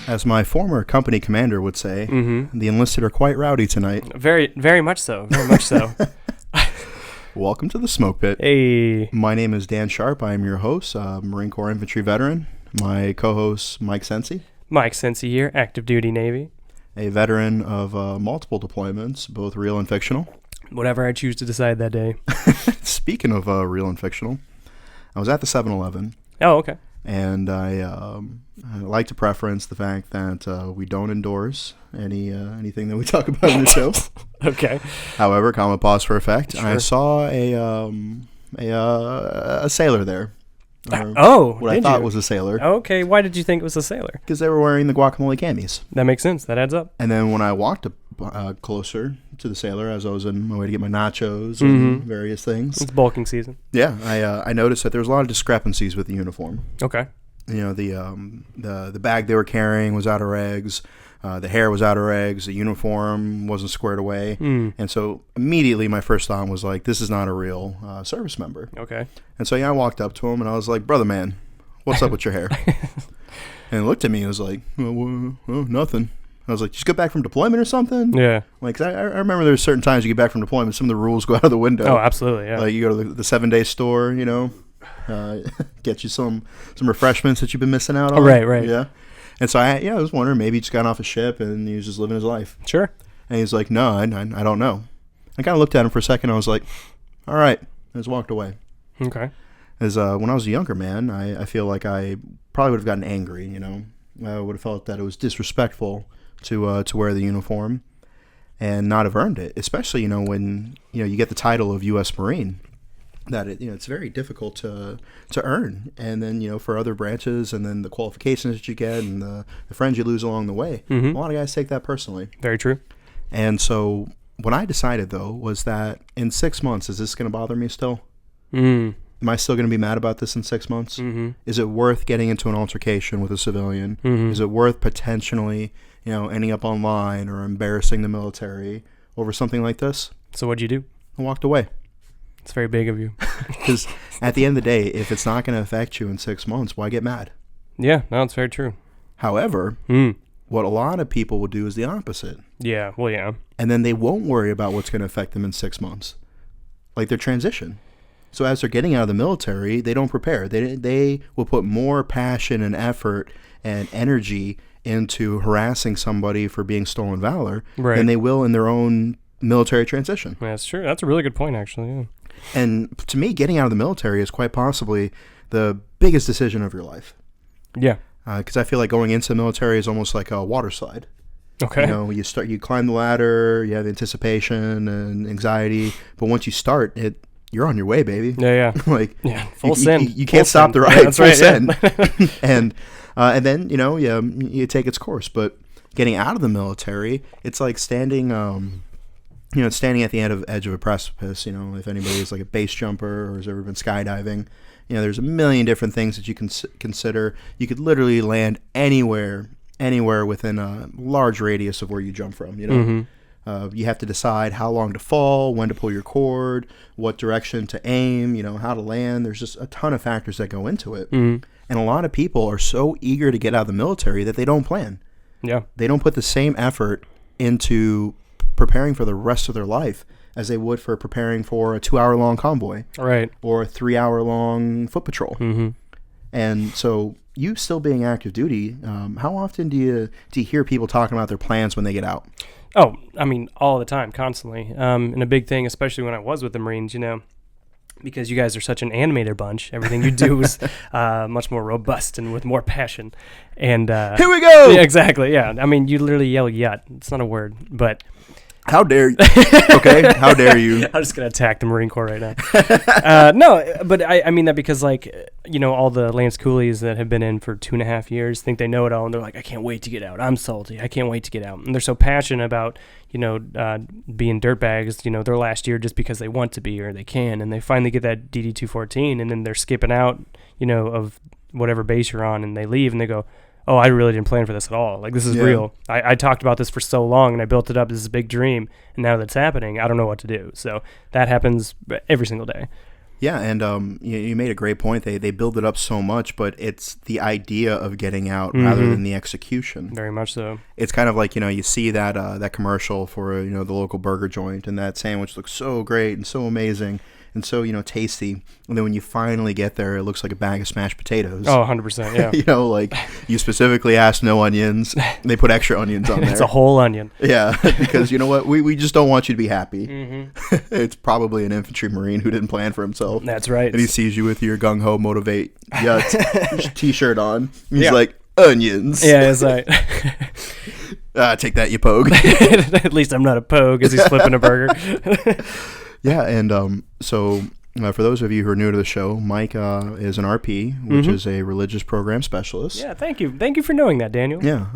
As my former company commander would say, the enlisted are quite rowdy tonight. Very, very much so. Very much so. Welcome to the Smoke Pit. Hey. My name is Dan Sharp. I am your host, Marine Corps infantry veteran. My co-host, Mike Sensi. Mike Sensi here, active duty Navy. A veteran of multiple deployments, both real and fictional. Whatever I choose to decide that day. Speaking of real and fictional, I was at the 7-Eleven. Oh, okay. And I like to preference the fact that we don't endorse anything that we talk about in the show. Okay. However, comma pause for effect. Sure. I saw a sailor there. What I thought was a sailor. Okay. Why did you think it was a sailor? Because they were wearing the guacamole camis. That makes sense. That adds up. And then when I walked closer to the sailor, as I was on my way to get my nachos and various things. It's bulking season. Yeah, I noticed that there was a lot of discrepancies with the uniform. Okay. You know, the bag they were carrying was out of regs. The hair was out of regs. The uniform wasn't squared away. And so immediately my first thought was like, this is not a real service member. Okay. And so I walked up to him and I was like, brother man, what's up with your hair? And he looked at me and was like, well, nothing. I was like, just get back from deployment or something? Yeah. Like, I remember there's certain times you get back from deployment, some of the rules go out of the window. Oh, absolutely, yeah. Like, you go to the 7-day store, you know, get you some refreshments that you've been missing out on. Oh, right. Yeah. And so I was wondering, maybe he just got off a ship and he was just living his life. Sure. And he's like, no, I don't know. I kind of looked at him for a second. I was like, all right. I just walked away. Okay. As when I was a younger man, I feel like I probably would have gotten angry, you know. I would have felt that it was disrespectful to wear the uniform and not have earned it, especially, you know, when, you know, you get the title of U.S. Marine, that it's very difficult to earn. And then, you know, for other branches and then the qualifications that you get and the friends you lose along the way, a lot of guys take that personally. Very true. And so what I decided, though, was that in 6 months, is this going to bother me still? Am I still going to be mad about this in 6 months? Is it worth getting into an altercation with a civilian? Is it worth potentially, you know, ending up online or embarrassing the military over something like this? So what'd you do? I walked away. It's very big of you. Because at the end of the day, if it's not going to affect you in 6 months, why get mad? Yeah, no, it's very true. However, what a lot of people will do is the opposite. Yeah, well, yeah. And then they won't worry about what's going to affect them in 6 months. Like their transition. So as they're getting out of the military, they don't prepare. They will put more passion and effort and energy into harassing somebody for being stolen valor than they will in their own military transition. Yeah, that's true. That's a really good point, actually. Yeah. And to me, getting out of the military is quite possibly the biggest decision of your life. Yeah. Because I feel like going into the military is almost like a water slide. Okay. You know, you climb the ladder, you have anticipation and anxiety, but once you start, you're on your way, baby. Yeah. Like, full send. You can't stop the ride. Yeah, that's full right, send. And then, you know, you take its course. But getting out of the military, it's like standing at the edge of a precipice. You know, if anybody is like a base jumper or has ever been skydiving, you know, there's a million different things that you can consider. You could literally land anywhere within a large radius of where you jump from, you know. You have to decide how long to fall, when to pull your cord, what direction to aim, you know, how to land. There's just a ton of factors that go into it. And a lot of people are so eager to get out of the military that they don't plan. Yeah. They don't put the same effort into preparing for the rest of their life as they would for preparing for a 2-hour-long convoy. Right. Or a 3-hour-long foot patrol. And so you still being active duty, how often do you hear people talking about their plans when they get out? Oh, I mean, all the time, constantly. And a big thing, especially when I was with the Marines, you know, because you guys are such an animated bunch. Everything you do is much more robust and with more passion. And here we go! Yeah, exactly, yeah. I mean, you literally yell yut. It's not a word, but... How dare you? Okay, how dare you? I'm just going to attack the Marine Corps right now. No, but I mean that because, like, you know, all the Lance Coolies that have been in for 2.5 years think they know it all, and they're like, I can't wait to get out. I'm salty. I can't wait to get out. And they're so passionate about, you know, being dirtbags, you know, their last year just because they want to be or they can, and they finally get that DD-214, and then they're skipping out, you know, of whatever base you're on, and they leave, and they go, oh, I really didn't plan for this at all. Like, this is real. I talked about this for so long, and I built it up. This is a big dream, and now that it's happening, I don't know what to do. So that happens every single day. Yeah, and you made a great point. They build it up so much, but it's the idea of getting out rather than the execution. Very much so. It's kind of like, you see that that commercial for the local burger joint, and that sandwich looks so great and so amazing and so tasty, and then when you finally get there, it looks like a bag of smashed potatoes. Oh, 100%, yeah. Like you specifically asked no onions. They put extra onions on there. It's a whole onion. Yeah, because you know what? We just don't want you to be happy. Mm-hmm. It's probably an infantry marine who didn't plan for himself. That's right. And he sees you with your gung-ho motivate t-shirt on. He's like, onions. Yeah, it's like... Take that, you pogue. At least I'm not a pogue as he's flipping a burger. Yeah, and so for those of you who are new to the show, Mike is an RP, which is a religious program specialist. Yeah, thank you. Thank you for knowing that, Daniel. Yeah.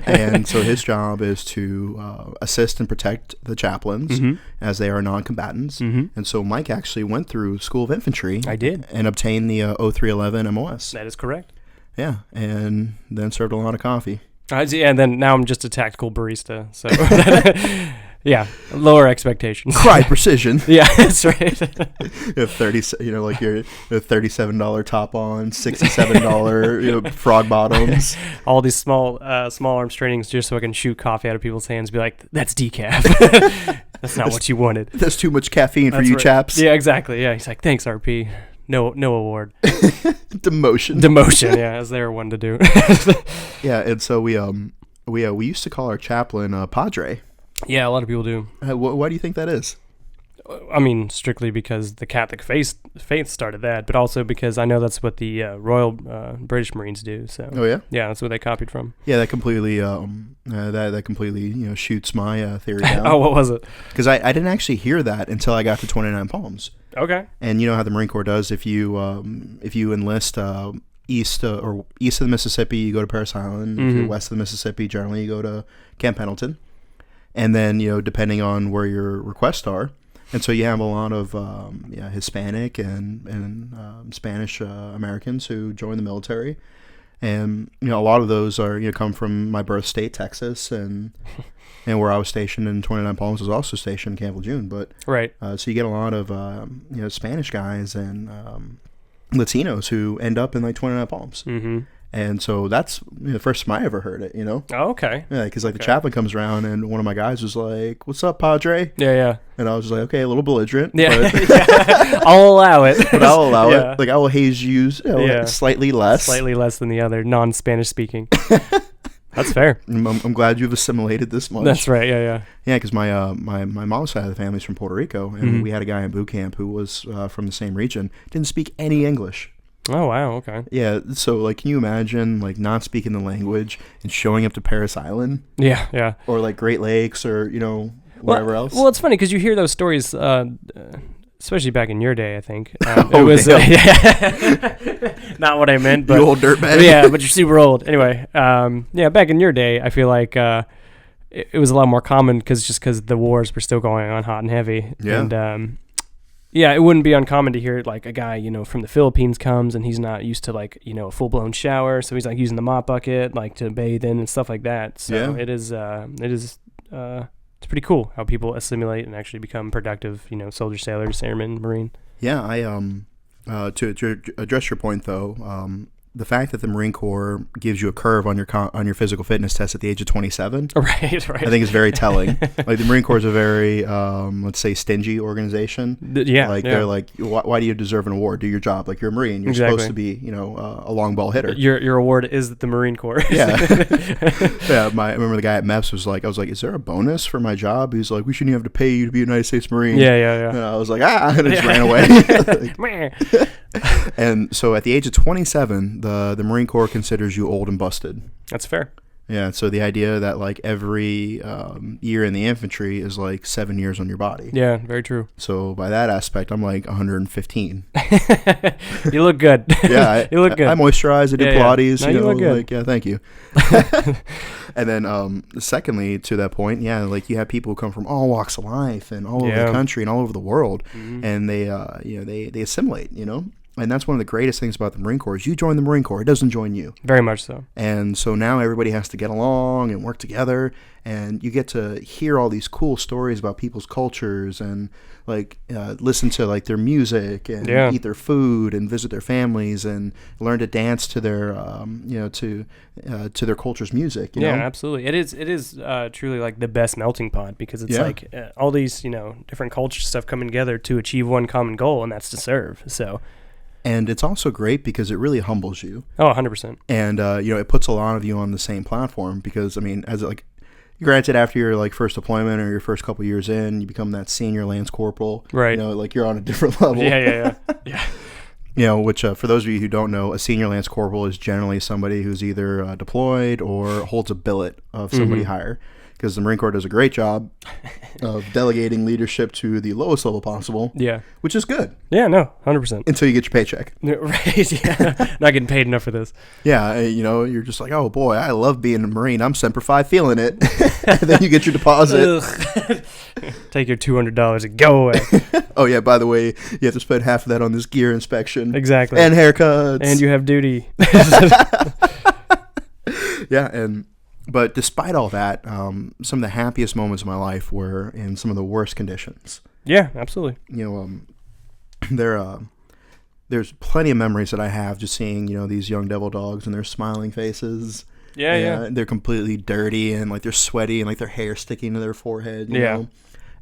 And so his job is to assist and protect the chaplains as they are non-combatants. And so Mike actually went through School of Infantry. I did. And obtained the 0311 MOS. That is correct. Yeah, and then served a lot of coffee. And then now I'm just a tactical barista. So, yeah, lower expectations. Cry precision. Yeah, that's right. You have 30, like your $37 top on, $67, frog bottoms. All these small arms trainings just so I can shoot coffee out of people's hands. And be like, that's decaf. That's not what you wanted. That's too much caffeine for That's you right. chaps. Yeah, exactly. Yeah, he's like, thanks, RP. No award. Demotion. Yeah, as they were one to do. Yeah, and so we used to call our chaplain Padre. Yeah, a lot of people do. Why do you think that is? I mean, strictly because the Catholic faith started that, but also because I know that's what the Royal British Marines do. So. Oh yeah. Yeah, that's what they copied from. Yeah, that completely that completely shoots my theory down. Oh, what was it? Because I didn't actually hear that until I got to 29 Palms. Okay. And you know how the Marine Corps does if you enlist east of the Mississippi, you go to Parris Island. If you're west of the Mississippi, generally you go to Camp Pendleton. And then depending on where your requests are. And so you have a lot of Hispanic and Spanish Americans who join the military, and a lot of those are come from my birth state, Texas, and where I was stationed in 29 Palms was also stationed in Camp Lejeune. But right, so you get a lot of Spanish guys and Latinos who end up in like 29 Palms. Mm-hmm. And so that's the first time I ever heard it, Oh, okay. Yeah, because the chaplain comes around and one of my guys was like, "What's up, Padre?" Yeah. And I was just like, "Okay, a little belligerent." Yeah. But yeah. I'll allow it. But I'll allow it. Like I will haze you slightly less. Slightly less than the other non-Spanish speaking. That's fair. I'm glad you've assimilated this much. That's right. Yeah. Yeah, because my mom's side of the family's from Puerto Rico, and we had a guy in boot camp who was from the same region, didn't speak any English. Oh, wow, okay. Yeah, so, can you imagine, not speaking the language and showing up to Parris Island? Yeah. Or, Great Lakes or, wherever else? Well, it's funny because you hear those stories, especially back in your day, I think. It was... not what I meant, but... You old dirtbag. Yeah, but you're super old. Anyway, back in your day, I feel like it was a lot more common because the wars were still going on hot and heavy. Yeah. And... yeah, it wouldn't be uncommon to hear a guy, from the Philippines comes and he's not used to a full-blown shower, so he's using the mop bucket to bathe in and stuff like that. So it is it's pretty cool how people assimilate and actually become productive, soldier, sailors, airmen, Marine. Yeah, I to address your point though, the fact that the Marine Corps gives you a curve on your physical fitness test at the age of 27, right, I think is very telling. The Marine Corps is a very, let's say, stingy organization. They're like, why do you deserve an award? Do your job. You're a Marine. You're supposed to be, a long ball hitter. Your award is the Marine Corps. Yeah. Yeah. I remember the guy at MEPS was like, I was like, is there a bonus for my job? He's like, we shouldn't have to pay you to be a United States Marine. Yeah. And I was like, and I just ran away. And so at the age of 27, the Marine Corps considers you old and busted. That's fair. Yeah, so the idea that every year in the infantry is 7 years on your body. Yeah, very true. So by that aspect, I'm 115. You look good. Yeah, you look good. I moisturize, I do Pilates. No, you look good. Yeah, thank you. And then secondly, to that point, you have people who come from all walks of life and all over the country and all over the world, and they assimilate, And that's one of the greatest things about the Marine Corps is you join the Marine Corps. It doesn't join you. Very much so. And so now everybody has to get along and work together, and you get to hear all these cool stories about people's cultures and like listen to like their music and eat their food and visit their families and learn to dance to their to their culture's music. You know? Absolutely. It is truly like the best melting pot because it's like all these different culture stuff coming together to achieve one common goal, and that's to serve. So. And it's also great because it really humbles you. Oh, 100%. And, it puts a lot of you on the same platform because, I mean, granted, after your, like, first deployment or your first couple years in, you become that senior lance corporal. Right. Like, you're on a different level. Yeah. Which, for those of you who don't know, a senior lance corporal is generally somebody who's either deployed or holds a billet of somebody higher. Because the Marine Corps does a great job of delegating leadership to the lowest level possible. Yeah. Which is good. Yeah, no, 100%. Until you get your paycheck. Right, yeah. Not getting paid enough for this. Yeah, you're just like, oh boy, I love being a Marine. I'm Semper Fi feeling it. And then you get your deposit. Take your $200 and go away. Oh yeah, by the way, you have to spend half of that on this gear inspection. Exactly. And haircuts. And you have duty. Yeah, but despite all that, some of the happiest moments of my life were in some of the worst conditions. Yeah, absolutely. There's plenty of memories that I have just seeing, these young devil dogs and their smiling faces. Yeah. They're completely dirty and like they're sweaty and like their hair sticking to their forehead. You know?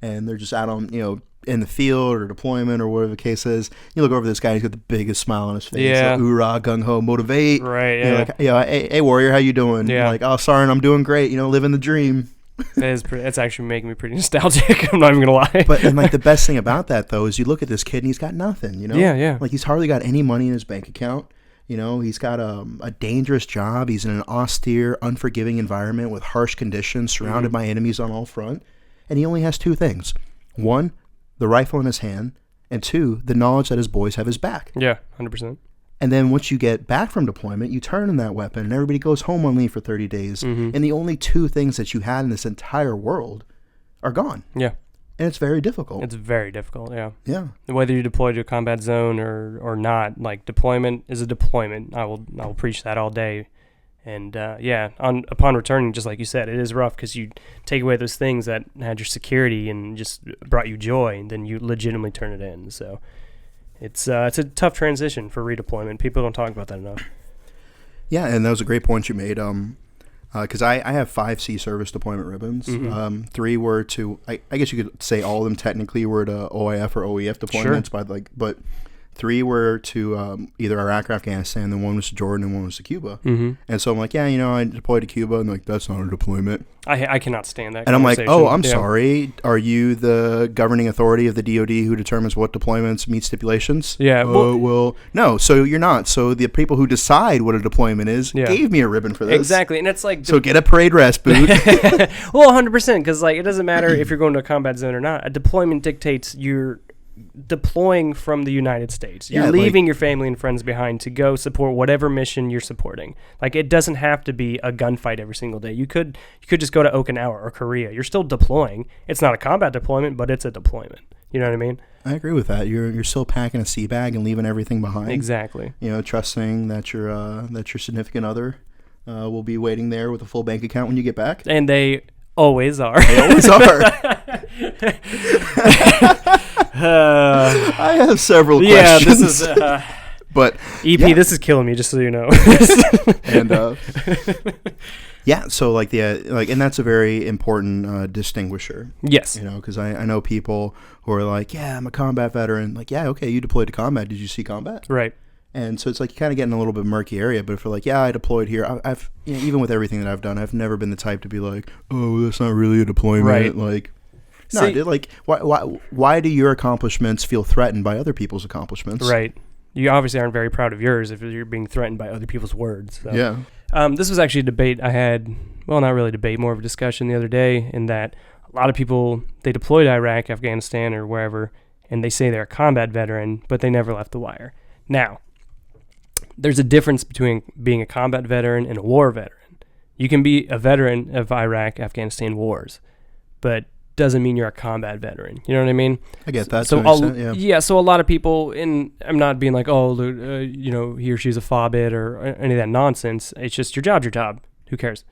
And they're just out on, in the field or deployment or whatever the case is. You look over this guy, he's got the biggest smile on his face. Yeah. Like, hoorah, gung-ho, motivate. Right, yeah. You're like, hey, warrior, how you doing? Yeah. Like, oh, Sergeant, I'm doing great. Living the dream. That's actually making me pretty nostalgic. I'm not even going to lie. But like the best thing about that, though, is you look at this kid and he's got nothing, Yeah. Like, he's hardly got any money in his bank account. He's got a dangerous job. He's in an austere, unforgiving environment with harsh conditions, surrounded by enemies on all front. And he only has two things. One, the rifle in his hand, and two, the knowledge that his boys have his back. Yeah, 100%. And then once you get back from deployment, you turn in that weapon, and everybody goes home on leave for 30 days. And the only two things that you had in this entire world are gone. Yeah. And it's very difficult. It's very difficult, yeah. Yeah. Whether you deploy to a combat zone or not, like, deployment is a deployment. I will preach that all day. And, upon returning, just like you said, it is rough because you take away those things that had your security and just brought you joy, and then you legitimately turn it in. So it's a tough transition for redeployment. People don't talk about that enough. Yeah, and that was a great point you made. Because I have 5 sea service deployment ribbons. 3 were to, I guess you could say all of them technically were to OIF or OEF deployments, but 3 were to either Iraq or Afghanistan, then 1 was to Jordan and 1 was to Cuba. And so I'm like, I deployed to Cuba, and like, that's not a deployment. I cannot stand that. And I'm like, oh, I'm sorry. Are you the governing authority of the DoD who determines what deployments meet stipulations? Yeah. Well, no. So you're not. So the people who decide what a deployment is gave me a ribbon for this. Exactly, and it's like so get a parade rest boot. Well, 100%, because like it doesn't matter if you're going to a combat zone or not. A deployment dictates you're deploying from the United States. You're leaving your family and friends behind to go support whatever mission you're supporting. Like, it doesn't have to be a gunfight every single day. You could just go to Okinawa or Korea. You're still deploying. It's not a combat deployment, but it's a deployment. You know what I mean? I agree with that. You're still packing a sea bag and leaving everything behind. Exactly. Trusting that your significant other will be waiting there with a full bank account when you get back. And they always are. They always are. I have several questions. Yeah, this is... but EP, this is killing me, just so you know. And so like and that's a very important distinguisher. Yes. Because I know people who are like, yeah, I'm a combat veteran. Like, yeah, okay, you deployed to combat. Did you see combat? Right. And so it's like you kind of get in a little bit murky area. But if you're like, yeah, I deployed here, I've even with everything that I've done, I've never been the type to be like, oh, that's not really a deployment. Right. Like, no, like why do your accomplishments feel threatened by other people's accomplishments? Right. You obviously aren't very proud of yours if you're being threatened by other people's words. So. Yeah. This was actually a debate I had, well, not really a debate, more of a discussion the other day, in that a lot of people, they deploy to Iraq, Afghanistan, or wherever, and they say they're a combat veteran, but they never left the wire. Now, there's a difference between being a combat veteran and a war veteran. You can be a veteran of Iraq, Afghanistan wars, but doesn't mean you're a combat veteran. You know what I mean? I get that. So to an extent, yeah. so a lot of people, and I'm not being like, oh, you know, he or she's a fobbit or any of that nonsense. It's just your job's your job. Who cares?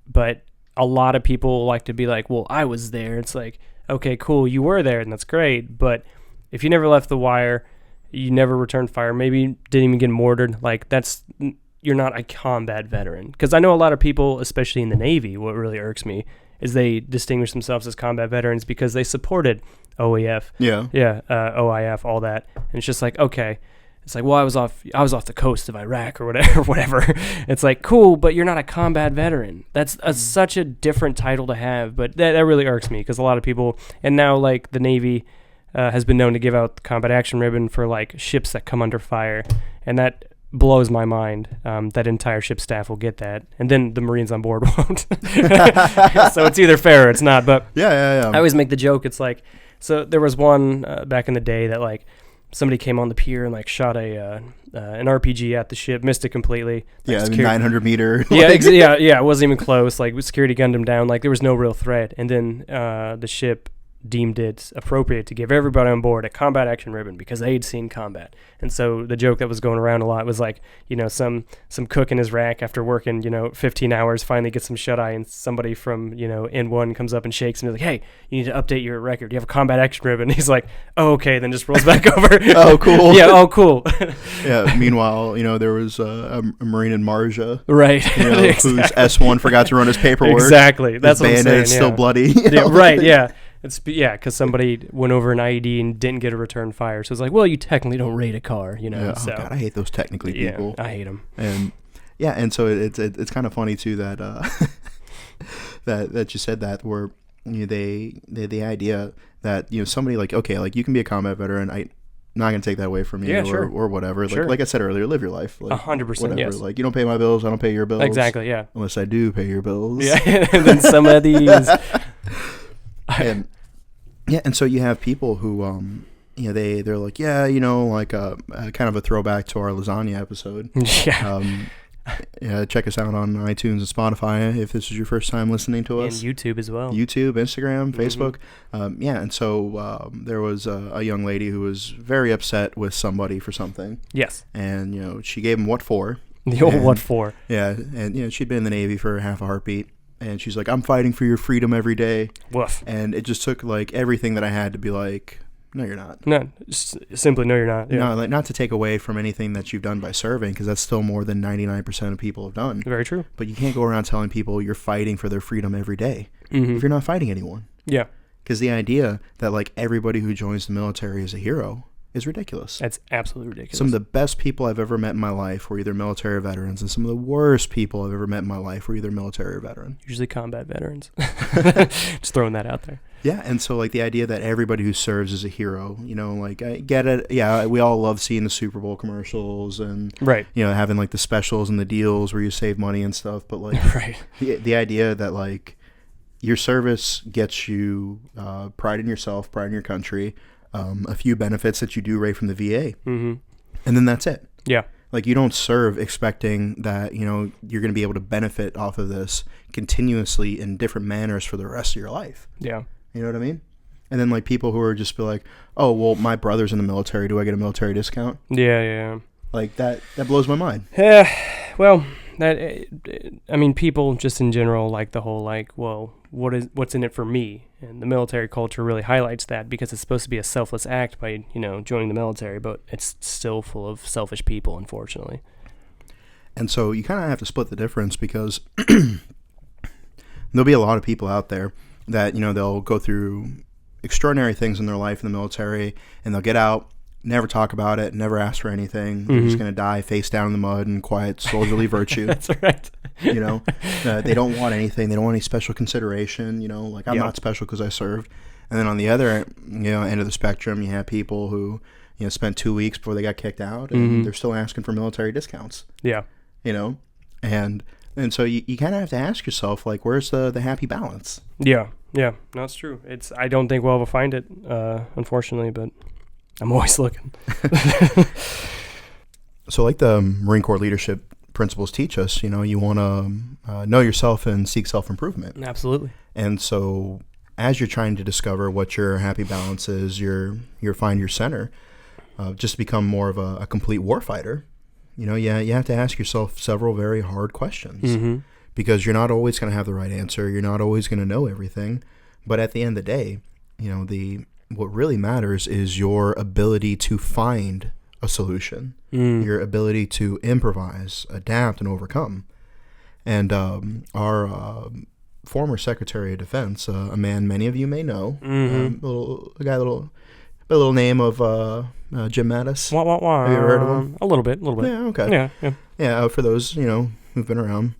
But a lot of people like to be like, well, I was there. It's like, okay, cool, you were there, and that's great. But if you never left the wire, you never returned fire, maybe didn't even get mortared, like you're not a combat veteran. Because I know a lot of people, especially in the Navy, what really irks me is they distinguish themselves as combat veterans because they supported OEF, OIF, all that, and it's just like, okay, it's like, well, I was off the coast of Iraq or whatever. It's like, cool, but you're not a combat veteran. That's such a different title to have, but that really irks me because a lot of people, and now like the Navy has been known to give out the combat action ribbon for like ships that come under fire, and that blows my mind. That entire ship staff will get that, and then the Marines on board won't. So it's either fair or it's not. But yeah. I always make the joke. It's like, so there was one back in the day that like somebody came on the pier and like shot an RPG at the ship, missed it completely. Yeah, 900 meter. Yeah, it wasn't even close. Like security gunned him down. Like there was no real threat, and then the ship deemed it appropriate to give everybody on board a combat action ribbon because they had seen combat. And so the joke that was going around a lot was like, you know, some cook in his rack after working, you know, 15 hours finally gets some shut-eye, and somebody from, you know, N1 comes up and shakes him and is like, hey, you need to update your record. You have a combat action ribbon. And he's like, oh, okay, then just rolls back over. Oh, cool. Yeah, oh, cool. Yeah, meanwhile, you know, there was a Marine in Marja. Right. You know, Exactly. whose S1 forgot to run his paperwork. Exactly. That's what I'm saying. Bandit's still bloody. You know? Yeah, right, yeah. Because somebody went over an IED and didn't get a return fire. So it's like, well, you technically don't raid a car, you know. Yeah. So. Oh, God, I hate those technically people. Yeah, I hate them. And so it's kind of funny too that that you said that, where you know, the idea that, you know, somebody like, okay, like you can be a combat veteran, I'm not gonna take that away from you, or whatever. Sure. Like I said earlier, live your life. Like, 100%. Yes. Like, you don't pay my bills, I don't pay your bills. Exactly. Yeah. Unless I do pay your bills. Yeah. And then some of these. And so you have people who, you know, they're like, yeah, you know, like kind of a throwback to our lasagna episode. Yeah. Yeah, check us out on iTunes and Spotify if this is your first time listening to us. And YouTube as well. YouTube, Instagram, Facebook. And so there was a young lady who was very upset with somebody for something. Yes. And, you know, she gave him what for. The old what for. Yeah, and, you know, she'd been in the Navy for half a heartbeat. And she's like, I'm fighting for your freedom every day. Woof. And it just took, like, everything that I had to be like, no, you're not. No, simply no, you're not. Yeah. No, like, not to take away from anything that you've done by serving, because that's still more than 99% of people have done. Very true. But you can't go around telling people you're fighting for their freedom every day if you're not fighting anyone. Yeah. Because the idea that, like, everybody who joins the military is a hero is ridiculous. That's absolutely ridiculous. Some of the best people I've ever met in my life were either military or veterans, and some of the worst people I've ever met in my life were either military or veteran. Usually combat veterans. Just throwing that out there. Yeah, and so, like, the idea that everybody who serves is a hero, you know, like, I get it. Yeah, we all love seeing the Super Bowl commercials and, right, you know, having, like, the specials and the deals where you save money and stuff. But, like, right, the idea that, like, your service gets you pride in yourself, pride in your country, a few benefits that you do right from the VA, and then that's it. Yeah. Like, you don't serve expecting that, you know, you're going to be able to benefit off of this continuously in different manners for the rest of your life. Yeah. You know what I mean? And then, like, people who are just be like, oh, well, my brother's in the military. Do I get a military discount? Yeah. Like, that blows my mind. Yeah. Well, I mean, people just in general, like the whole, like, well, what's in it for me? And the military culture really highlights that because it's supposed to be a selfless act by, you know, joining the military, but it's still full of selfish people, unfortunately. And so you kind of have to split the difference, because there'll be a lot of people out there that, you know, they'll go through extraordinary things in their life in the military, and they'll get out, never talk about it, never ask for anything. They're just going to die face down in the mud in quiet soldierly virtue. That's right. You know, they don't want anything. They don't want any special consideration. You know, like, I'm not special because I served. And then on the other, you know, end of the spectrum, you have people who, you know, spent 2 weeks before they got kicked out, and they're still asking for military discounts. Yeah. You know, and so you kind of have to ask yourself, like, where's the happy balance? Yeah. No, it's true. I don't think we'll ever find it, unfortunately, but I'm always looking. So, like the Marine Corps leadership principles teach us, you know, you want to know yourself and seek self-improvement. Absolutely. And so as you're trying to discover what your happy balance is, your find your center, just become more of a complete warfighter. You have to ask yourself several very hard questions because you're not always going to have the right answer. You're not always going to know everything. But at the end of the day, what really matters is your ability to find a solution, your ability to improvise, adapt, and overcome. And our former Secretary of Defense, a man many of you may know, a little name of Jim Mattis. Wah, wah, wah. Have you ever heard of him? A little bit. Yeah, okay. Yeah. For those who've been around,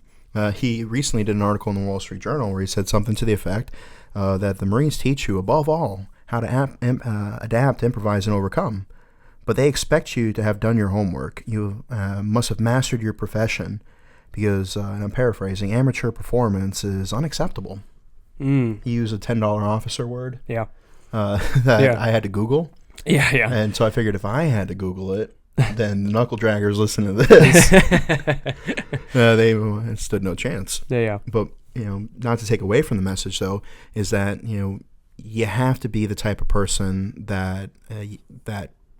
he recently did an article in the Wall Street Journal where he said something to the effect that the Marines teach you, above all, how to adapt, improvise, and overcome. But they expect you to have done your homework. You must have mastered your profession because, and I'm paraphrasing, amateur performance is unacceptable. He used a $10 officer word. Yeah. That I had to Google. Yeah. And so I figured if I had to Google it, then the knuckle draggers listening to this, they stood no chance. Yeah. But, not to take away from the message, though, is that, you have to be the type of person that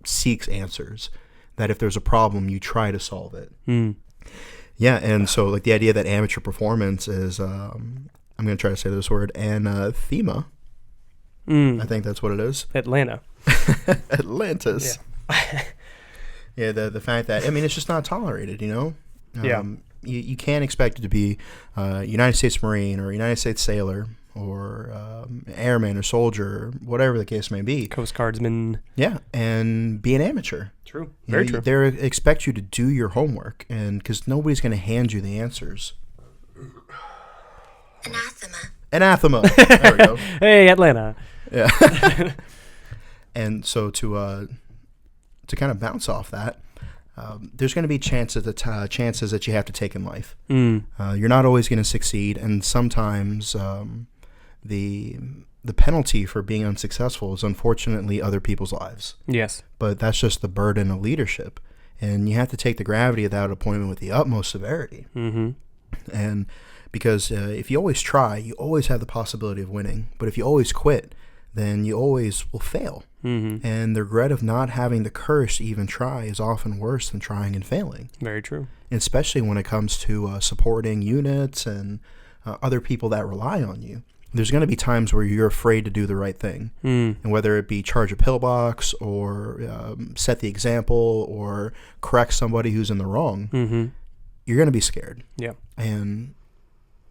seeks answers, that if there's a problem, you try to solve it. Yeah, and so like the idea that amateur performance is, I'm going to try to say this word, anathema. I think that's what it is. Atlanta. Atlantis. Yeah. The fact that, it's just not tolerated, You can't expect it to be a United States Marine or a United States sailor or airman or soldier, whatever the case may be. Coast Guardsman. Yeah, and be an amateur. True. Very true. They expect you to do your homework, and because nobody's going to hand you the answers. Anathema. There we go. Hey, Atlanta. Yeah. And so to kind of bounce off that, there's going to be chances that you have to take in life. You're not always going to succeed, and sometimes the penalty for being unsuccessful is unfortunately other people's lives. Yes. But that's just the burden of leadership, and you have to take the gravity of that appointment with the utmost severity. And because if you always try, you always have the possibility of winning. But if you always quit, then you always will fail. And the regret of not having the courage to even try is often worse than trying and failing. Very true. And especially when it comes to supporting units and other people that rely on you. There's going to be times where you're afraid to do the right thing. And whether it be charge a pillbox or set the example or correct somebody who's in the wrong, you're going to be scared. Yeah. And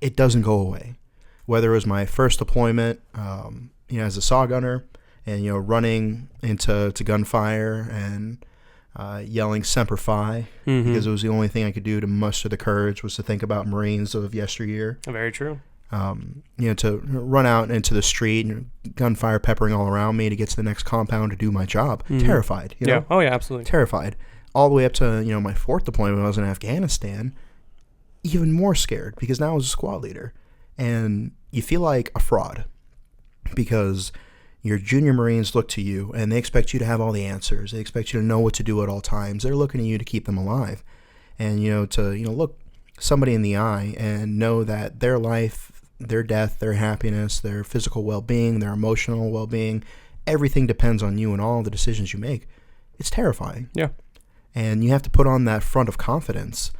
it doesn't go away. Whether it was my first deployment, as a saw gunner, and running into gunfire and yelling Semper Fi because it was the only thing I could do to muster the courage was to think about Marines of yesteryear. Very true. To run out into the street and gunfire peppering all around me to get to the next compound to do my job. Terrified. Yeah. Oh yeah, absolutely. Terrified. All the way up to my fourth deployment when I was in Afghanistan. Even more scared because now I was a squad leader, and you feel like a fraud because your junior Marines look to you and they expect you to have all the answers. They expect you to know what to do at all times. They're looking at you to keep them alive. And, to look somebody in the eye and know that their life, their death, their happiness, their physical well-being, their emotional well-being, everything depends on you and all the decisions you make. It's terrifying. Yeah. And you have to put on that front of confidence,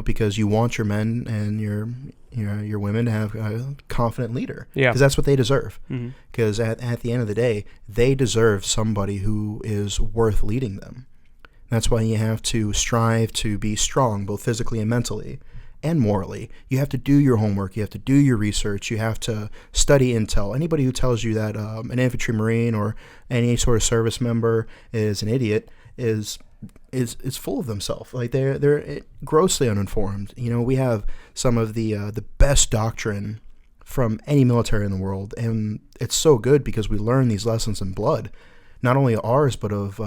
because you want your men and your women to have a confident leader. Yeah. Because that's what they deserve. Because at the end of the day, they deserve somebody who is worth leading them. That's why you have to strive to be strong, both physically and mentally, and morally. You have to do your homework. You have to do your research. You have to study intel. Anybody who tells you that an infantry Marine or any sort of service member is an idiot is full of themselves. Like they're grossly uninformed. We have some of the best doctrine from any military in the world, and it's so good because we learn these lessons in blood, not only ours but of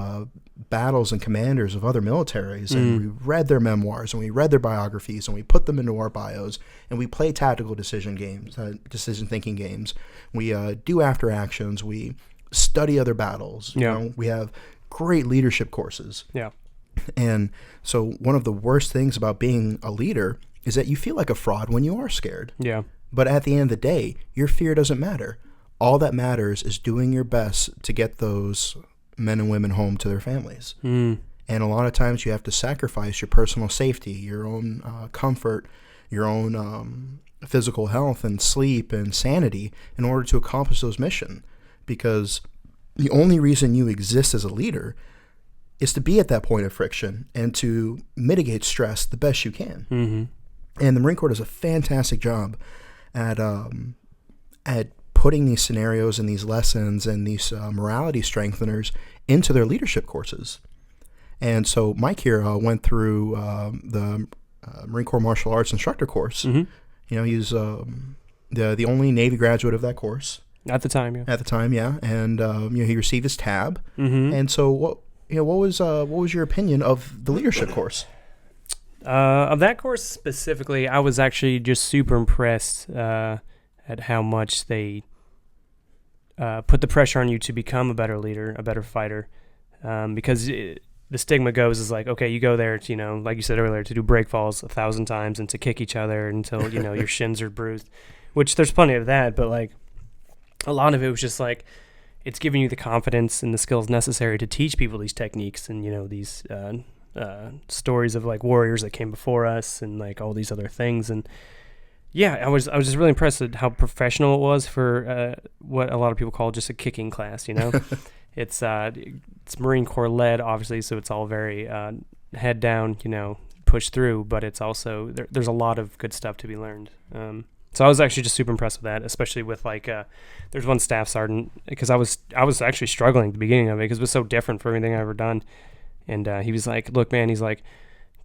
battles and commanders of other militaries. And we read their memoirs and we read their biographies and we put them into our bios and we play tactical decision thinking games. We do after actions. We study other battles. We have great leadership courses. Yeah. And so one of the worst things about being a leader is that you feel like a fraud when you are scared. Yeah. But at the end of the day, your fear doesn't matter. all that matters is doing your best to get those men and women home to their families. Mm. And a lot of times you have to sacrifice your personal safety, your own comfort, your own physical health and sleep and sanity in order to accomplish those missions. Because the only reason you exist as a leader is to be at that point of friction and to mitigate stress the best you can. Mm-hmm. And the Marine Corps does a fantastic job at putting these scenarios and these lessons and these morality strengtheners into their leadership courses. And so Mike here went through the Marine Corps Martial Arts Instructor course. Mm-hmm. You know, he's the only Navy graduate of that course. At the time, yeah. At the time, yeah. And you know, he received his tab. Mm-hmm. And so what was your opinion of the leadership course? Of that course specifically, I was actually just super impressed at how much they put the pressure on you to become a better leader, a better fighter, because the stigma goes is like, okay, you go there to, you know, like you said earlier, to do break falls 1,000 times and to kick each other until, you know, your shins are bruised, which there's plenty of that, but like a lot of it was just like, it's giving you the confidence and the skills necessary to teach people these techniques and, you know, these stories of like warriors that came before us and like all these other things. And yeah, I was just really impressed at how professional it was for what a lot of people call just a kicking class, you know. It's Marine Corps led, obviously, so it's all very head down, you know, push through, but it's also there's a lot of good stuff to be learned. So I was actually just super impressed with that, especially with like there's one staff sergeant, because I was actually struggling at the beginning of it because it was so different from anything I've ever done. And he was like, look, man, he's like,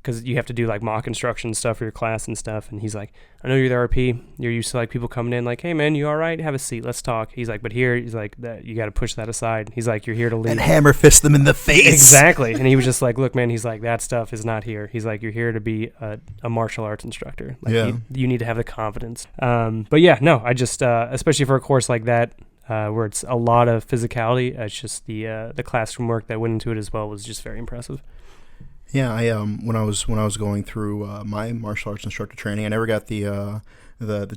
because you have to do like mock instruction stuff for your class and stuff. And he's like, I know you're the RP. You're used to like people coming in like, hey, man, you all right? Have a seat. Let's talk. He's like, but here, he's like, that you got to push that aside. He's like, you're here to lead. And hammer fist them in the face. Exactly. And he was just like, look, man, he's like, that stuff is not here. He's like, you're here to be a martial arts instructor. Like, yeah. You need to have the confidence. But yeah, no, I just, especially for a course like that, where it's a lot of physicality, it's just the classroom work that went into it as well was just very impressive. Yeah, I when I was going through my martial arts instructor training, I never got the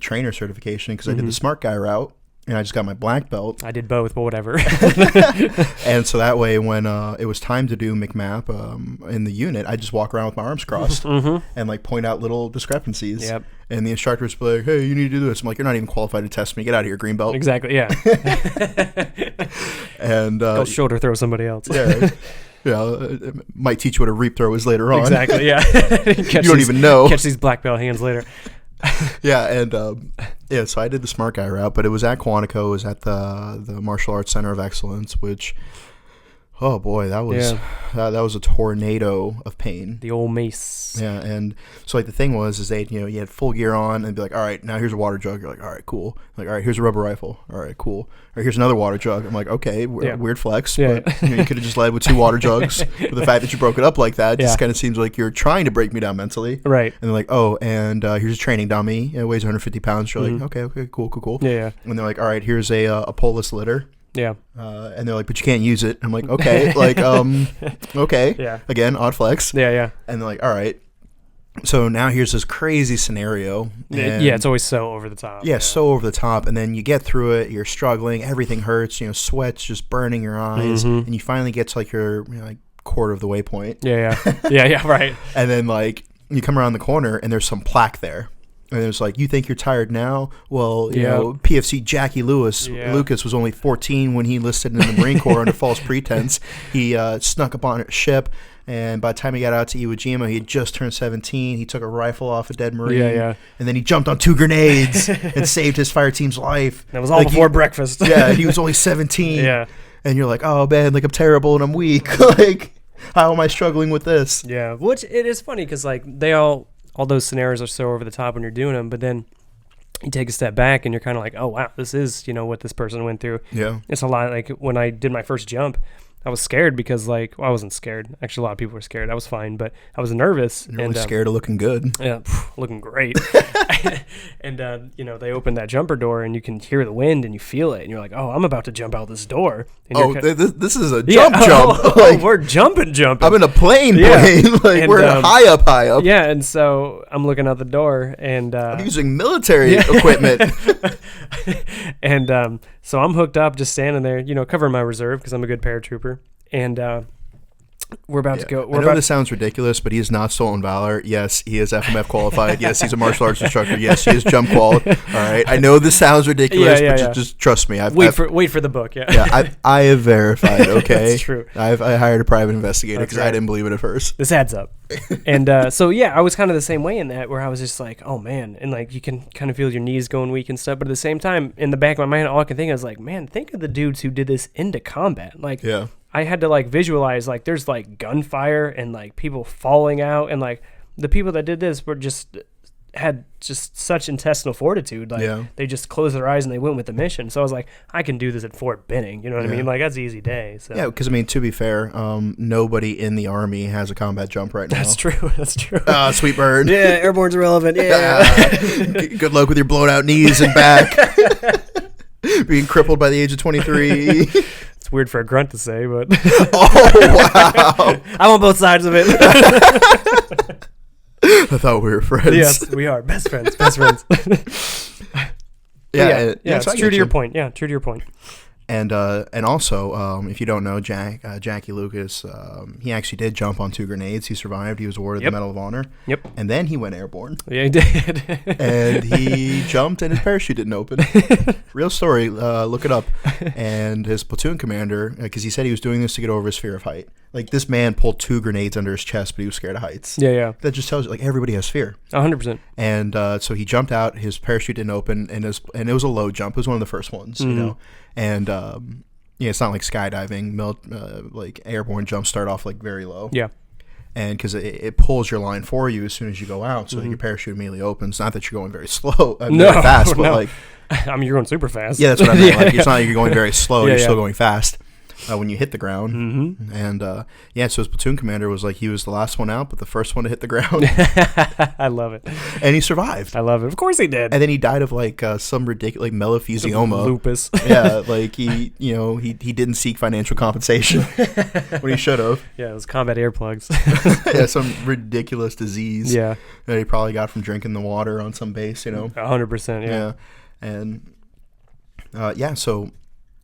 trainer certification because I did the smart guy route, and I just got my black belt. I did both, but whatever. And so that way, when it was time to do MCMAP in the unit, I just walk around with my arms crossed and like point out little discrepancies. Yep. And the instructor's like, "Hey, you need to do this." I'm like, "You're not even qualified to test me. Get out of here, green belt." Exactly. Yeah. And go shoulder throw somebody else. Yeah. Yeah, it might teach you what a reap throw is later on. Exactly, yeah. You don't even know. Catch these black belt hands later. Yeah, and so I did the smart guy route, but it was at Quantico. It was at the Martial Arts Center of Excellence, which, oh boy, that was a tornado of pain. The old mace. Yeah, and so like the thing was is you had full gear on and be like, all right, now here's a water jug. You're like, all right, cool. Like, all right, here's a rubber rifle. All right, cool. All right, here's another water jug. I'm like, okay, weird flex, but you could have just led with 2 water jugs. But the fact that you broke it up like that just kind of seems like you're trying to break me down mentally. Right. And they're like, oh, and here's a training dummy. It weighs 150 pounds. You're like, okay, cool. Yeah. And they're like, all right, here's a pull-less litter. Yeah. And they're like, but you can't use it. I'm like, okay, okay. Yeah. Again, odd flex. Yeah. And they're like, all right. So now here's this crazy scenario. Yeah, it's always so over the top. Yeah, so over the top. And then you get through it. You're struggling. Everything hurts. Sweat's just burning your eyes. And you finally get to like your like quarter of the way point. Yeah, right. And then like you come around the corner and there's some plaque there. And it's like, you think you're tired now? Well, you know, PFC Jackie Lucas was only 14 when he enlisted in the Marine Corps under false pretense. He snuck up on a ship, and by the time he got out to Iwo Jima, he had just turned 17. He took a rifle off a dead Marine, and then he jumped on 2 grenades and saved his fire team's life. That was all before breakfast. Yeah, he was only 17. Yeah. And you're like, oh, man, like I'm terrible and I'm weak. Like, how am I struggling with this? Yeah, which it is funny because, like, all those scenarios are so over the top when you're doing them, but then you take a step back and you're kind of like, oh wow, this is, what this person went through. Yeah. It's a lot. Like when I did my first jump, I was scared because like, well, I wasn't scared. Actually, a lot of people were scared. I was fine, but I was nervous. You're really scared of looking good. Yeah, looking great. And you know, they opened that jumper door, and you can hear the wind, and you feel it, and you're like, "Oh, I'm about to jump out this door." And This is a jump. Like, we're jumping. I'm in a plane. Like And, we're high up. Yeah, and so I'm looking out the door, and I'm using military equipment. And so I'm hooked up, just standing there, you know, covering my reserve because I'm a good paratrooper, and we're about to go. I know this sounds ridiculous, but he is not stolen valor. Yes, he is FMF qualified. Yes, he's a martial arts instructor. Yes, he is jump qualified. All right, I know this sounds ridiculous, but just trust me. Wait for the book. I have verified. Okay, that's true. I hired a private investigator because I didn't believe it at first. This adds up. And so I was kind of the same way in that, where I was just like, oh man, and like you can kind of feel your knees going weak and stuff, but at the same time, in the back of my mind, all I can think is like, man, think of the dudes who did this into combat. Like, I had to like visualize like there's like gunfire and like people falling out, and like the people that did this had such intestinal fortitude. Like they just closed their eyes and they went with the mission. So I was like, I can do this at Fort Benning. You know what I mean? Like that's an easy day. So. Yeah, because I mean, to be fair, nobody in the Army has a combat jump right now. That's true. That's true. Sweet bird. Yeah, airborne's irrelevant. Yeah. Good luck with your blown out knees and back. Being crippled by the age of 23. It's weird for a grunt to say, but oh wow! I'm on both sides of it. I thought we were friends. Yes, we are best friends. Best friends. It's true to your point. Yeah, true to your point. And also, if you don't know, Jackie Lucas, he actually did jump on 2 grenades. He survived. He was awarded the Medal of Honor. Yep. And then he went airborne. Yeah, he did. And he jumped, and his parachute didn't open. Real story. Look it up. And his platoon commander, because he said he was doing this to get over his fear of height. Like, this man pulled 2 grenades under his chest, but he was scared of heights. Yeah. That just tells you, like, everybody has fear. 100%. And so he jumped out. His parachute didn't open, and it was a low jump. It was one of the first ones, you know. And it's not like skydiving. Like airborne jumps start off like very low. Yeah. And because it pulls your line for you as soon as you go out, so your parachute immediately opens. Not that you're going very slow, very fast, but like, I mean, you're going super fast. Yeah, that's what I meant. Like, it's not like you're going very slow. You're still going fast. When you hit the ground. And so his platoon commander was like, he was the last one out, but the first one to hit the ground. I love it. And he survived. I love it. Of course he did. And then he died of like some ridiculous, like melophysioma. Lupus. Yeah, like he didn't seek financial compensation when he should have. Yeah, it was combat earplugs. Yeah, some ridiculous disease. Yeah. That he probably got from drinking the water on some base, 100%, yeah. And so...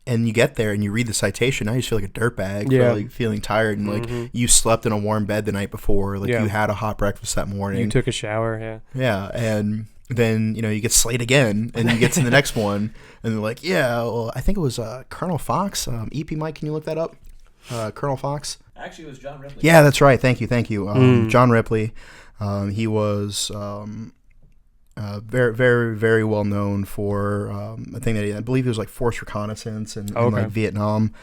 And you get there and you read the citation. Now you just feel like a dirtbag, like feeling tired, and like you slept in a warm bed the night before, like you had a hot breakfast that morning. You took a shower, yeah, and then you get slayed again, and you get to the next one, and they're like, well, I think it was Colonel Fox. EP Mike, can you look that up? Colonel Fox. Actually, it was John Ripley. Yeah, that's right. Thank you. John Ripley. He was. Very, very, very well known for a thing that I believe he was like force reconnaissance in like Vietnam,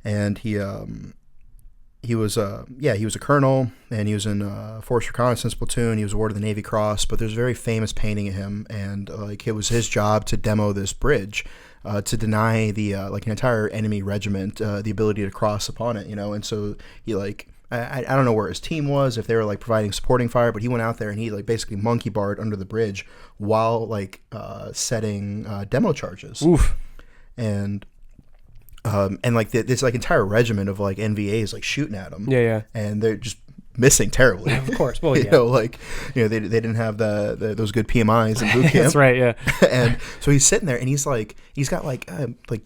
and he was a colonel, and he was in a force reconnaissance platoon. He was awarded the Navy Cross, but there's a very famous painting of him, and like it was his job to demo this bridge, to deny the like an entire enemy regiment the ability to cross upon it, and so he like. I don't know where his team was, if they were like providing supporting fire, but he went out there and he like basically monkey barred under the bridge while like setting demo charges. Oof. And like this like entire regiment of like NVAs like shooting at him. Yeah. And they're just missing terribly. Of course. Well, yeah. They didn't have those good PMIs in boot camp. That's right. Yeah. And so he's sitting there and he's got like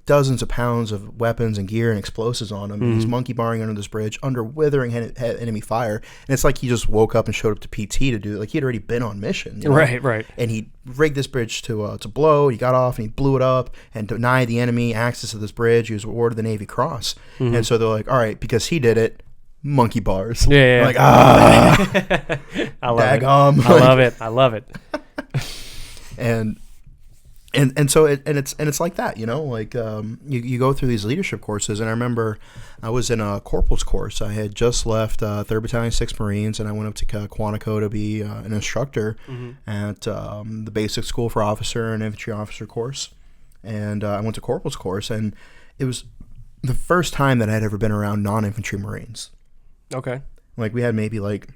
dozens of pounds of weapons and gear and explosives on him. And he's monkey barring under this bridge under withering enemy fire. And it's like he just woke up and showed up to PT to do it. Like he'd already been on mission. Right. And he rigged this bridge to blow. He got off and he blew it up and denied the enemy access to this bridge. He was awarded the Navy Cross. And so they're like, all right, because he did it, monkey bars. Yeah. Like, I love it. I love it. And so it's like that, like you go through these leadership courses, and I remember I was in a corporal's course. I had just left 3rd Battalion 6th Marines, and I went up to Quantico to be an instructor at the Basic School for Officer and Infantry Officer course, and I went to corporal's course, and it was the first time that I'd ever been around non-infantry Marines. Okay. Like we had maybe like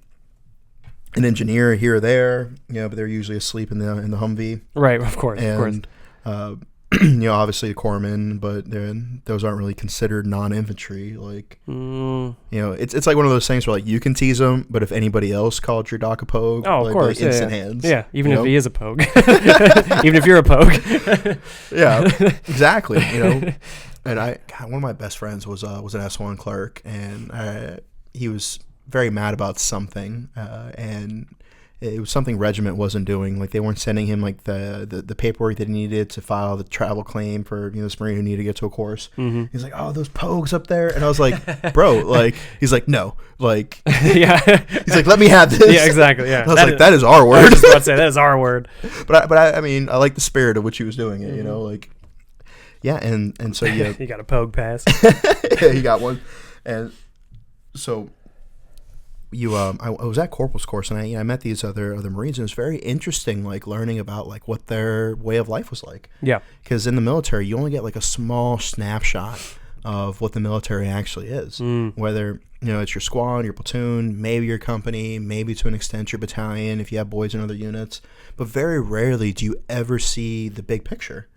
an engineer here or there, but they're usually asleep in the Humvee. Right, of course. And obviously the corpsmen, but those aren't really considered non-infantry. Like, it's like one of those things where like you can tease them, but if anybody else called your doc a pogue, of course, instant hands. Yeah, even if he is a pogue, even if you're a pogue. Yeah, exactly. And one of my best friends was an S1 clerk, and he was very mad about something, and it was something regiment wasn't doing. Like they weren't sending him like the paperwork that he needed to file the travel claim for this Marine who needed to get to a course. Mm-hmm. He's like, oh, those pogues up there, and I was like, bro, like he's like, no, like yeah, he's like, let me have this. Yeah, exactly. Yeah, I was like, that is our word. I was just about to say that is our word. But I mean, I like the spirit of which he was doing it. Like, yeah, and so yeah, you got a pogue pass. Yeah, he got one, and so. I was at corporal's course, and I met these other Marines, and it was very interesting, like learning about like what their way of life was like. Yeah, because in the military, you only get like a small snapshot of what the military actually is. Whether it's your squad, your platoon, maybe your company, maybe to an extent your battalion if you have boys in other units, but very rarely do you ever see the big picture.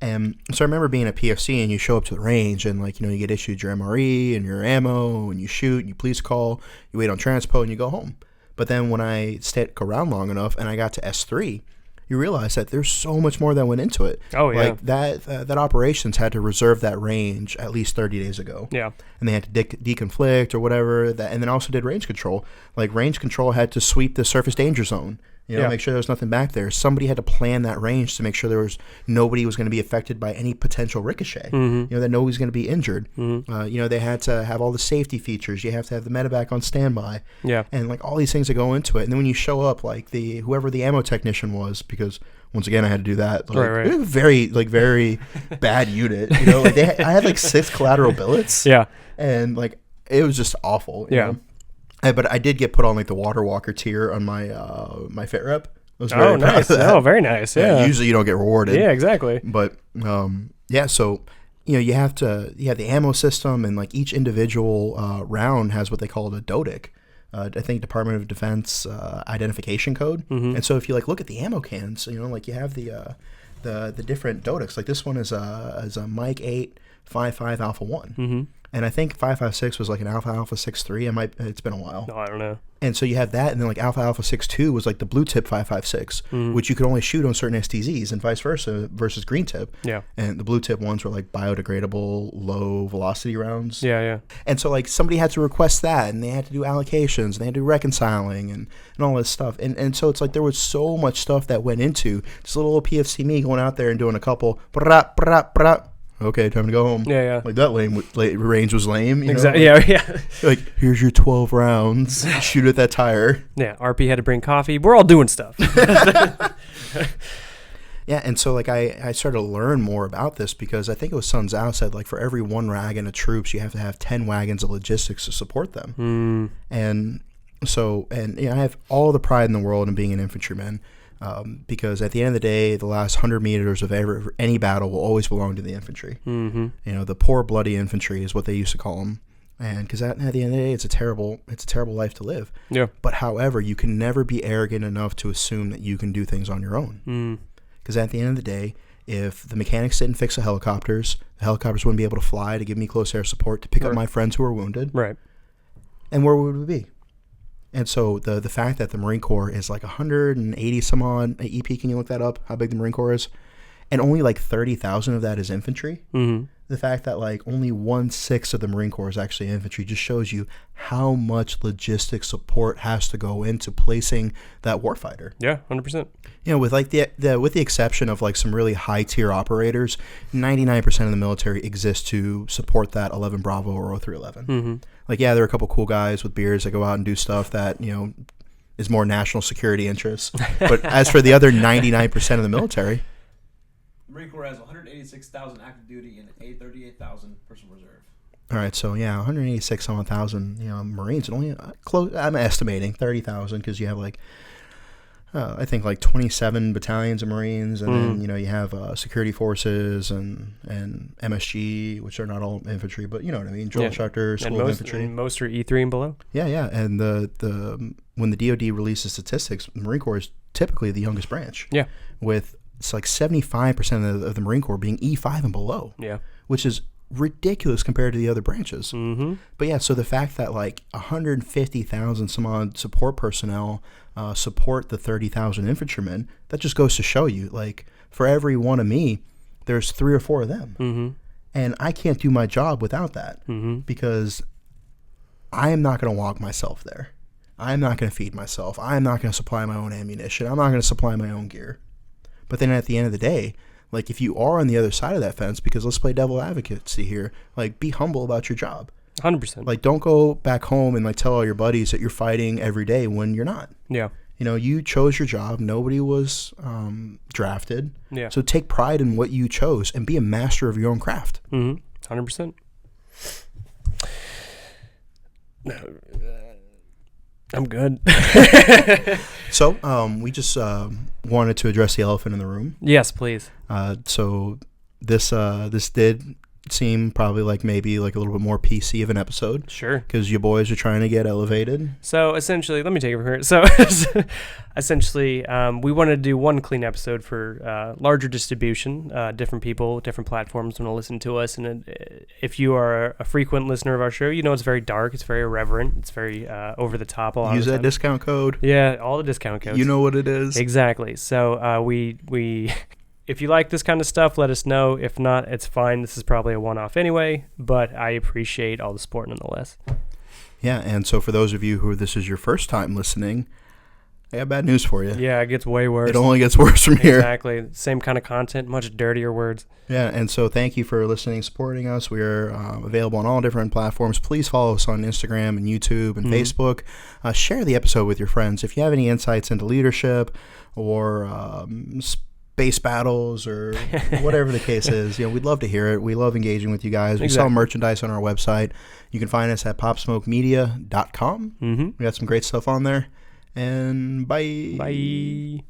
And so I remember being at PFC, and you show up to the range, and like you get issued your MRE and your ammo, and you shoot, and you police call, you wait on transpo, and you go home. But then when I stuck around long enough, and I got to S3, you realize that there's so much more that went into it. Oh yeah, like that operations had to reserve that range at least 30 days ago. Yeah, and they had to deconflict or whatever. And then also did range control. Like range control had to sweep the surface danger zone. Make sure there was nothing back there. Somebody had to plan that range to make sure nobody was going to be affected by any potential ricochet. Mm-hmm. That nobody's going to be injured. Mm-hmm. They had to have all the safety features. You have to have the medevac on standby. Yeah, and like all these things that go into it. And then when you show up, like whoever the ammo technician was, because once again I had to do that. Like, right. It was very bad unit. Like I had like 6 collateral billets. Yeah, and like it was just awful. Yeah. But I did get put on like the water walker tier on my my fit rep. I was very proud nice. of that. Oh, very nice. Yeah. Usually you don't get rewarded. Yeah, exactly. But so you have the ammo system, and like each individual round has what they call a DODIC. I think Department of Defense identification code. Mm-hmm. And so if you like look at the ammo cans, like you have the different DODICs. Like this one is a Mike 8 55 Alpha 1. Mm-hmm. And I think 5.56 was like an Alpha 6.3. It's been a while. No, I don't know. And so you have that, and then like Alpha 6.2 was like the blue tip 5.56, which you could only shoot on certain STZs, and vice versa versus green tip. Yeah. And the blue tip ones were like biodegradable, low velocity rounds. Yeah. And so like somebody had to request that, and they had to do allocations, and they had to do reconciling and all this stuff. And so it's like there was so much stuff that went into this little old PFC me going out there and doing a couple okay, time to go home. Yeah. Like that range was lame. Exactly. Yeah. Like, here's your 12 rounds. Shoot at that tire. Yeah. RP had to bring coffee. We're all doing stuff. Yeah, and so like I started to learn more about this because I think it was Sun Zhao said like for every 1 wagon of troops you have to have 10 wagons of logistics to support them. And so I have all the pride in the world in being an infantryman. Because at the end of the day, the last 100 meters of any battle will always belong to the infantry. Mm-hmm. The poor, bloody infantry is what they used to call them. And because at the end of the day, it's a terrible life to live. Yeah. But however, you can never be arrogant enough to assume that you can do things on your own. Because at the end of the day, if the mechanics didn't fix the helicopters wouldn't be able to fly to give me close air support to pick up my friends who are wounded. Right. And where would we be? And so the fact that the Marine Corps is like 180 some odd EP, can you look that up, how big the Marine Corps is? And only like 30,000 of that is infantry. Mm-hmm. The fact that like only 1/6 of the Marine Corps is actually infantry just shows you how much logistic support has to go into placing that warfighter. Yeah, 100%. With like with the exception of like some really high tier operators, 99% of the military exists to support that 11 Bravo or 0311. Mm-hmm. Like, yeah, there are a couple cool guys with beards that go out and do stuff that, is more national security interests. But as for the other 99% of the military, Marine Corps has 186,000 active duty and 38,000 personal reserve. All right, so 186,000 Marines, and only close. I'm estimating 30,000 because you have like I think like 27 battalions of Marines, and then you have security forces and MSG, which are not all infantry, but you know what I mean, drill instructors, school of infantry. And most are E3 and below. Yeah, and when the DoD releases statistics, the Marine Corps is typically the youngest branch. Yeah, with it's like 75% of the Marine Corps being E5 and below. Yeah, which is ridiculous compared to the other branches. Mm-hmm. But yeah, so the fact that like 150,000 some odd support personnel support the 30,000 infantrymen, that just goes to show you, like, for every one of me, there's 3 or 4 of them. Mm-hmm. And I can't do my job without that, because I am not going to walk myself there. I'm not going to feed myself. I'm not going to supply my own ammunition. I'm not going to supply my own gear. But then at the end of the day, like, if you are on the other side of that fence, because let's play devil advocacy here, like, be humble about your job. 100%. Like, don't go back home and like tell all your buddies that you're fighting every day when you're not. Yeah. You know, you chose your job. Nobody was drafted. Yeah. So take pride in what you chose and be a master of your own craft. 100%. I'm good. So we just wanted to address the elephant in the room. Yes, please. So this did seem probably like maybe like a little bit more PC of an episode. Sure. Because you boys are trying to get elevated. So essentially, let me take it from here. So essentially, we wanted to do one clean episode for larger distribution. Different people, different platforms want to listen to us. And if you are a frequent listener of our show, you know it's very dark. It's very irreverent. It's very over the top a lot Use of the that time. discount code. Yeah, all the discount codes. You know what it is. Exactly. So we if you like this kind of stuff, let us know. If not, it's fine. This is probably a one-off anyway, but I appreciate all the support nonetheless. Yeah, and so for those of you who this is your first time listening, I got bad news for you. Yeah, it gets way worse. It only gets worse from here. Exactly. Same kind of content, much dirtier words. Yeah, and so thank you for listening, supporting us. We are available on all different platforms. Please follow us on Instagram and YouTube and Facebook. Share the episode with your friends. If you have any insights into leadership or space battles or whatever the case is, you know, we'd love to hear it. We love engaging with you guys. We sell merchandise on our website. You can find us at popsmokemedia.com. We got some great stuff on there. And bye. Bye.